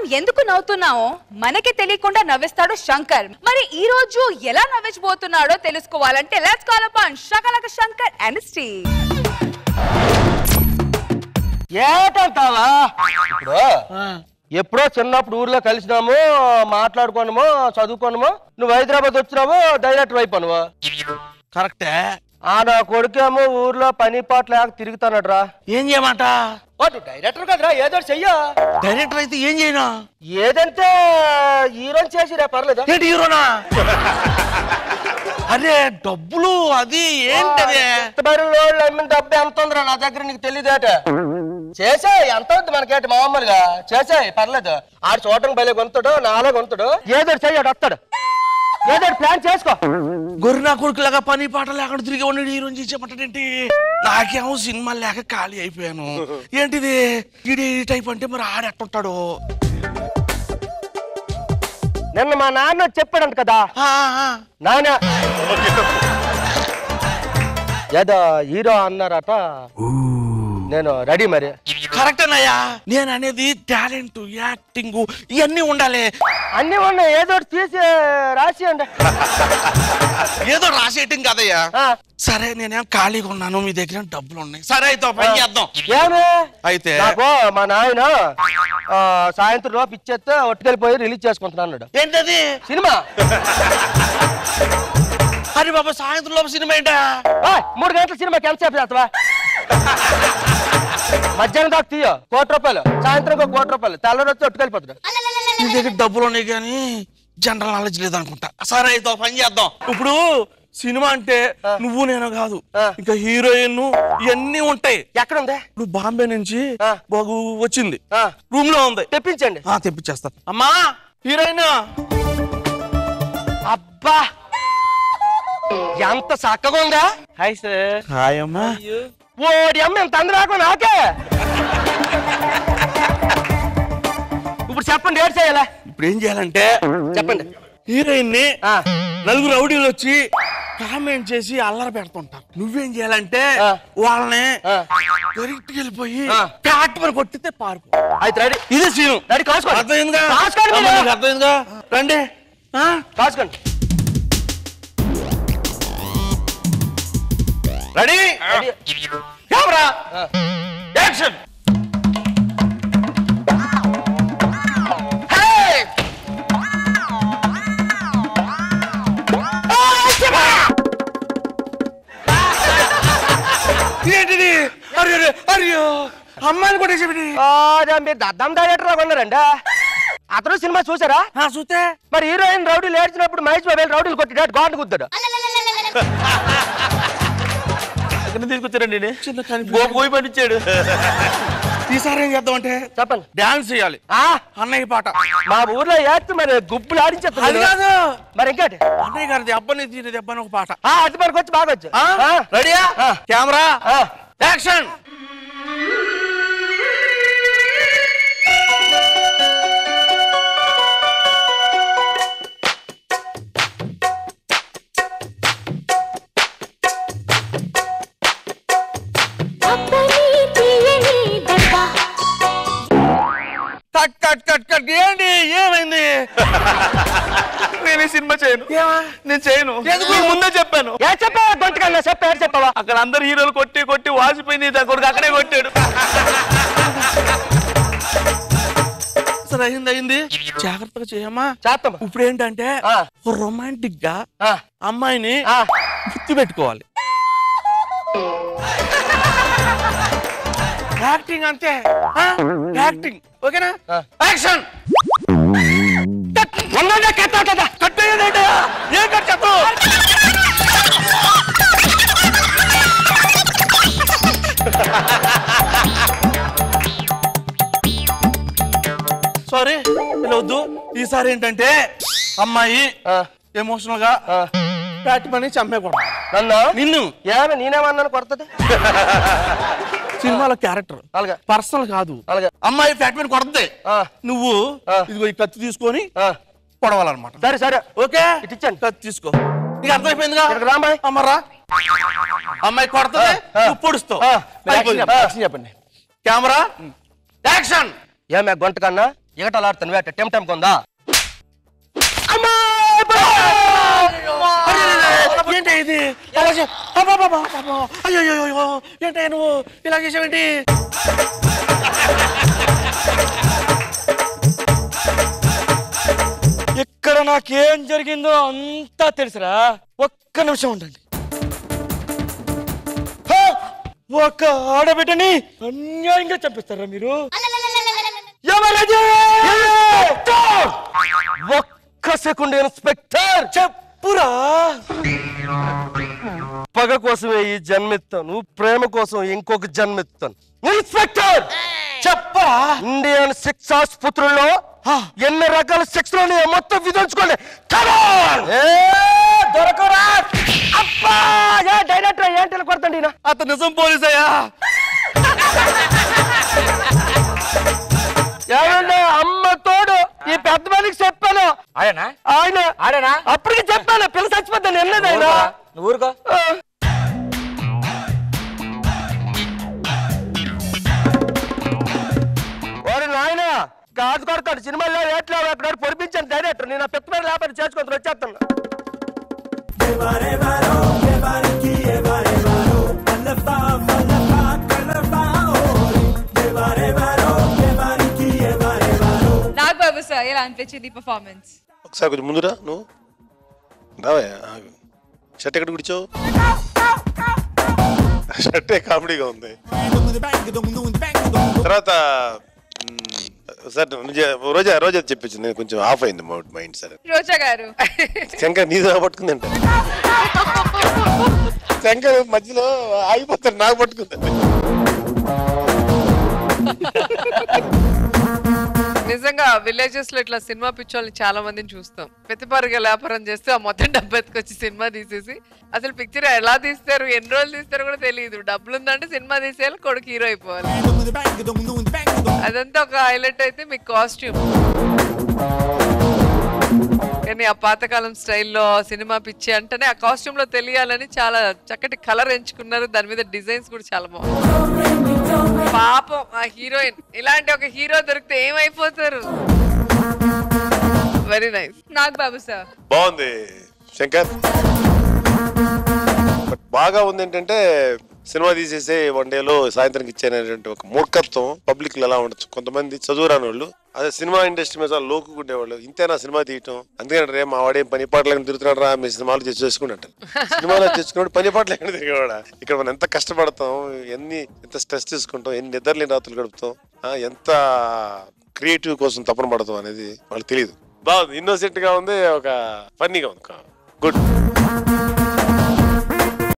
మనం ఎందుకు నవ్వుతున్నామో మనకే తెలియకుండా నవ్విస్తాడు శంకర్. మరి ఈ రోజు ఎలా నవ్వించబోతున్నాడో తెలుసుకోవాలంటే let's call upon Shakalaka Shankar and Steve. ఏటంటావా? ఇప్పుడు ఎప్పుడో చిన్నప్పుడు ఊర్లో కలిసినాము, మాట్లాడుకోనము, చదువుకోనము. నువ్వు హైదరాబాద్ వచ్చినావు, డైరెక్టర్ అయిపోను. కరెక్టే. నా కొడుకేమో ఊర్లో పని పాట లేక తిరుగుతానట్రా. ఏం చేయమంట? డైరెక్టర్ కదరా, ఏదో చెయ్యా. డైరెక్టర్ అయితే ఏం చేయను? ఏదంటే హీరోని చేసిరా, పర్లేదా? ఏంటి హీరోనా? అరే డబ్బులు అది ఏంటది? డబ్బు ఎంత ఉందిరా నా దగ్గర, నీకు తెలియదేట. చేసే ఎంత ఉంది మనకేంటి, మామూలుగా చేసాయి పర్లేదు. ఆడు చూడటం బయలు కొంతాడు, నాలో కొంతాడు. ఏదో చెయ్యాడు, వస్తాడు. ఏదో ప్లాన్ చేసుకో. గొర్రె కొడుకులాగా పని పాట లేకుండా తిరిగి ఉండి హీరోని చేసేమంటాడేంటి? నాకేమో సినిమా లేక ఖాళీ అయిపోయాను. ఏంటిది ఈ టైప్ అంటే మరి ఆడెట్టుంటాడు? నిన్న మా నాన్న చెప్పాడంట కదా, నాన్న ఏదో హీరో అన్నారట. నేను రెడీ. మరి కరెక్టేనయ్యా. నేను అనేది టాలెంట్, యాక్టింగ్ ఇవన్నీ ఉండాలి. అన్ని ఉన్నాయి, ఏదో తీసి రాసి అండి. ఏదో రాసేయటం కదయ్యా. సరే నేనేం ఖాళీగా ఉన్నాను, మీ దగ్గర డబ్బులు ఉన్నాయి. సరే అయితే పని చేద్దాం. ఏమే అయితే నాకు మా నాయన సాయంత్రం లోపు ఇచ్చేస్తే ఒట్టుకెళ్ళిపోయి రిలీజ్ చేసుకుంటున్నాడు. ఏంటది? సినిమా. అరే బాబా, సాయంత్రం లోపు సినిమా ఏంటా? 3 గంటల సినిమాకి ఎంతసేపు చేస్తావా? మధ్యాహ్నం దాకా తీయ, ₹1,00,00,000. సాయంత్రం ₹1,00,00,000. తెల్లవారు వచ్చి ఒట్టుకెళ్ళిపోతాడు. నీ దగ్గర డబ్బులు ఉన్నాయి కానీ జనరల్ నాలెడ్జ్ లేదనుకుంటా. సరే అయితే పని చేద్దాం. ఇప్పుడు సినిమా అంటే నువ్వు నేను కాదు, ఇంకా హీరోయిన్ ఇవన్నీ ఉంటాయి. ఎక్కడ ఉంది? ఇప్పుడు బాంబే నుంచి బాగు వచ్చింది, రూమ్ లో ఉంది. తెప్పించండి. తెప్పించేస్తా. అమ్మా హీరోయిన్. అబ్బా ఎంత చక్కగా ఉందా. Hi sir. హాయ్ అమ్మా. ఓడి అమ్మ ఎంత అందరాకు నాకే. ఇప్పుడు చెప్పండి, ఏడు చేయాలా? ఇప్పుడు ఏం చేయాలంటే చెప్పండి. హీరోయిన్ ని 4 రౌడీలు వచ్చి కామెంట్ చేసి అల్లరి పెడుతుంటారు. నువ్వేం చేయాలంటే వాళ్ళని డైరెక్ట్ వెళ్ళిపోయి ప్యాట్ మరి కొట్టితే పారిపో. అయితే రెడీ. ఇదే సీను. రెడీ. కాసుకోండి. అర్థమైందిగా? కాసుకోండి. అర్థమైందిగా? రండి కాసుకోండి. రెడీ. Camera action. ఏంటిది? అరే అయ్యో, అమ్మాయిని కొట్టేసి మీరు దద్దం డైరెక్టర్ లాగా ఉన్నారండి. అతను సినిమా చూసారా? చూస్తే మరి హీరోయిన్ రౌడీలు ఏడ్చినప్పుడు మహేష్ బాబు రౌడీలు కొట్టాడు, గోడ గుద్దాడు. తీసుకొచ్చారండి, పోయి పండించాడు. ఈసారి ఏం చేద్దాం అంటే చెప్పండి. డాన్స్ చేయాలి. అన్నయ్య పాట. మా ఊర్లో ఏడ్చి మరి గుబ్బులు ఆడించేస్తాను. అది కాదు మరి ఇంకోటి, అన్నయ్య గారిది అబ్బని తీరేది అబ్బని ఒక పాట. అది మనకు వచ్చి బాగా వచ్చు. రెడీయా? Camera action. Cut cut cut cut. ఏంటి ఏమైంది? నేను సినిమా చేయను. నేను చేయను. ఎందుకు? ముందే చెప్పాను. చెప్పావా? గొంతుకన్నా చెప్పావా? అక్కడ అందరు హీరోలు కొట్టి కొట్టి వాసిపోయింది, కొడుకు అక్కడే కొట్టాడు. సరే అయింది అయింది, జాగ్రత్తగా చేయమ్మా. చేస్తాం. ఇప్పుడు ఏంటంటే రొమాంటిక్ గా అమ్మాయిని గుర్తు పెట్టుకోవాలి. యాక్టింగ్ అంతే, యాక్టింగ్. ఓకేనా? యాక్షన్. కట్ అయ్యేదేంటా? ఏం కట్ చేస్తావు? సారీ, ఇలా వద్దు. ఈసారి ఏంటంటే అమ్మాయి ఎమోషనల్ గా ప్యాట్ పని చంపేకూడదు. నన్ను? నిన్ను. ఏమైనా నేనేమన్నాను కొడుతుంది? సినిమాలో క్యారెక్టర్ అలాగే, పర్సనల్ కాదు. అలాగే అమ్మాయి ఫ్యాట్ మీద కొడతాయి, నువ్వు ఇదిగో ఈ కత్తి తీసుకొని పొడవాలన్నమాట. సరే సరే, ఓకే. ఇటు ఇచ్చాను. కత్తి తీసుకో. నీకు అర్థమైపోయిందిగా? రామ్మాయి అమ్మరా, అమ్మాయి కొడుతుంది, నువ్వు పొడుస్తావు. చెప్పండి. Camera action. ఏమే గొంట కన్నా ఎగటలాడుతాను వేట టెం కొందా ఏంటి ఇది అయ్యో ఏంటయ్యా నువ్వు ఇలా చేసావేంటి? ఇక్కడ నాకేం జరిగిందో అంతా తెలుసురా. ఒక్క నిమిషం ఉండండి. ఒక ఆడబిడ్డని అన్యాయంగా చంపిస్తారా మీరు? ఒక్క సెకండ్ ఇన్స్పెక్టర్ చెప్పురా. పగ కోసమే ఈ జన్మెత్తాను, ప్రేమ కోసం ఇంకొక జన్మెత్తాను. ఇన్స్పెక్టర్ చెప్పరా. ఇండియన్ సెక్స్ ఆసుపత్రుల్లో ఎన్ని రకాల సెక్స్ లో మొత్తం విధించుకోండి. దొరకరా డైరెక్టర్ ఏంటి కొడతండి. అతను నిజం పోలీస్ అయ్యా. ఏమంటే అమ్మ తోడు ఈ పెద్ద మందికి చెప్పాను. ఆయన అప్పటికి చెప్పాను పిల్ల చచ్చిపోతాను వెళ్ళలేదు ఆయన. ఊరుకో. వాడు నాయన కాదు కొడతాడు సినిమాల్లో ఏట్లో అక్కడ పొడిపించాను డైరెక్టర్. నేను పెద్ద మంది లేకపోతే చేసుకొని వచ్చేస్తాను. నాగబాబు సార్ ఎలా అనిపించింది పర్ఫార్మెన్స్? ఒకసారి కొంచెం ముందురా నువ్వు రావా. షర్ట్ ఎక్కడ కూర్చోవు? షర్టే కామెడీగా ఉంది. తర్వాత సార్ రోజా చెప్పించింది, నేను కొంచెం ఆఫ్ అయింది మైండ్. సరే రోజా గారు శంకర్ నీదో పట్టుకుందంట. శంకర్ మధ్యలో ఆగిపోతాడు, నాకు పట్టుకుందండి. నిజంగా విలేజెస్ లో ఇట్లా సినిమా పిచ్చోళ్ళని చాలా మందిని చూస్తాం. ప్రతిపారుగా వ్యాపారం చేస్తే ఆ మొత్తం డబ్బు ఎత్తుకొచ్చి సినిమా తీసేసి అసలు పిక్చర్ ఎలా తీస్తారు, ఎన్ని రోజులు తీస్తారో కూడా తెలియదు. డబ్బులు ఉందంటే సినిమా తీసేయాలి, కొడుకు హీరో అయిపోవాలి. అదంతా ఒక హైలైట్ అయితే మీకు కాస్ట్యూమ్. కానీ ఆ పాతకాలం స్టైల్లో సినిమా పిచ్చి అంటేనే ఆ కాస్ట్యూమ్ లో తెలియాలని చాలా చక్కటి కలర్ ఎంచుకున్నారు. దాని మీద డిజైన్స్ కూడా చాలా బాగుంది. పాపం ఆ హీరోయిన్, ఇలాంటి ఒక హీరో దొరికితే ఏమైపోతారు. Very nice. నాగబాబు సార్ బాగుంది శంకర్. బట్ బాగా ఉంది ఏంటంటే సినిమా తీసేసి వన్ డేలో సాయంత్రం ఇచ్చేటువంటి ఒక మూర్ఖత్వం పబ్లిక్ లో ఎలా ఉండొచ్చు. కొంతమంది చదువురాని వాళ్ళు అదే సినిమా ఇండస్ట్రీ మీద లోకుండేవాళ్ళు ఇంతేనా సినిమా తీయటం, అందుకని రే మా వాడేం పని పాటలు తిరుగుతున్నాడు రా, మీ సినిమాలు చేసుకుంటారు. సినిమాలో తెచ్చుకున్నాడు పని పాటలు ఎక్కడ తిరిగేవాడా. ఇక్కడ మనం ఎంత కష్టపడతాం, ఎంత స్ట్రెస్ తీసుకుంటాం, ఎన్ని నిద్రలేని రాత్రులు గడుపుతాం, ఎంత క్రియేటివ్ కోసం తపన పడతాం అనేది వాళ్ళకి తెలియదు. బాగుంది, ఇన్నోసెంట్ గా ఉంది, ఒక ఫన్నీగా ఉంది. గుడ్.